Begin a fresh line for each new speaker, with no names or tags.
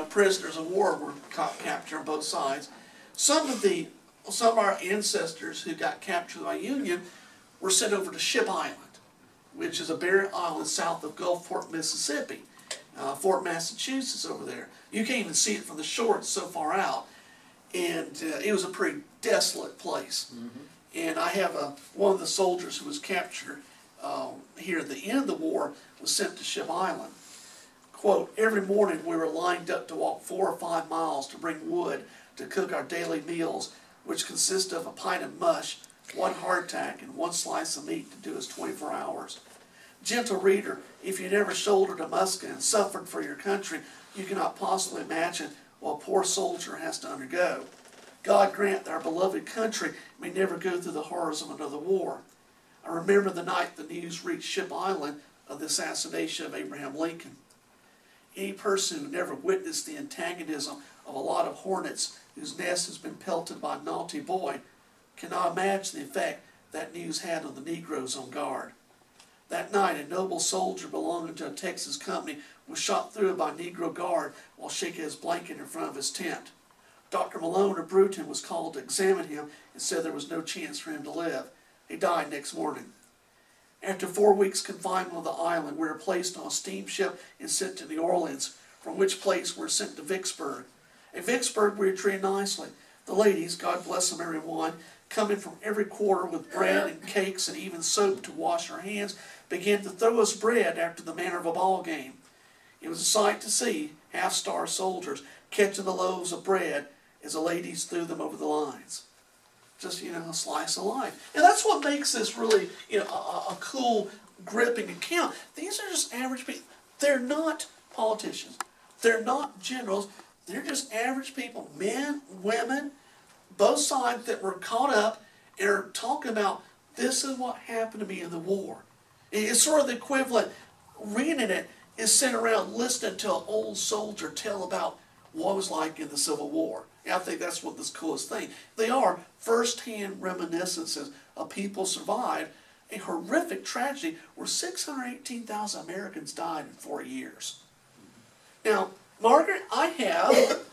prisoners of war were captured on both sides. Some of our ancestors who got captured by Union were sent over to Ship Island, which is a barren island south of Gulfport, Mississippi. Fort Massachusetts over there. You can't even see it from the shore, it's so far out. And it was a pretty desolate place. And I have one of the soldiers who was captured here at the end of the war was sent to Ship Island. Quote, every morning we were lined up to walk 4 or 5 miles to bring wood to cook our daily meals, which consist of a pint of mush, 1 hardtack, and 1 slice of meat to do us 24 hours. Gentle reader, if you never shouldered a musket and suffered for your country, you cannot possibly imagine what a poor soldier has to undergo. God grant that our beloved country may never go through the horrors of another war. I remember the night the news reached Ship Island of the assassination of Abraham Lincoln. Any person who never witnessed the antagonism of a lot of hornets whose nest has been pelted by a naughty boy cannot imagine the effect that news had on the Negroes on guard. That night, a noble soldier belonging to a Texas company was shot through by a Negro guard while shaking his blanket in front of his tent. Dr. Malone of Bruton was called to examine him and said there was no chance for him to live. He died next morning. After 4 weeks' confinement on the island, we were placed on a steamship and sent to New Orleans, from which place we were sent to Vicksburg. At Vicksburg, we were treated nicely. The ladies, God bless them every one, coming from every quarter with bread and cakes and even soap to wash our hands, began to throw us bread after the manner of a ball game. It was a sight to see half-starved soldiers catching the loaves of bread as the ladies threw them over the lines. Just, a slice of life. And that's what makes this really, a cool, gripping account. These are just average people. They're not politicians. They're not generals. They're just average people, men, women, both sides that were caught up and are talking about, this is what happened to me in the war. It's sort of the equivalent, reading it is sitting around listening to an old soldier tell about what it was like in the Civil War. And I think that's what this coolest thing. They are first-hand reminiscences of people survived a horrific tragedy where 618,000 Americans died in 4 years. Now, Margaret, I have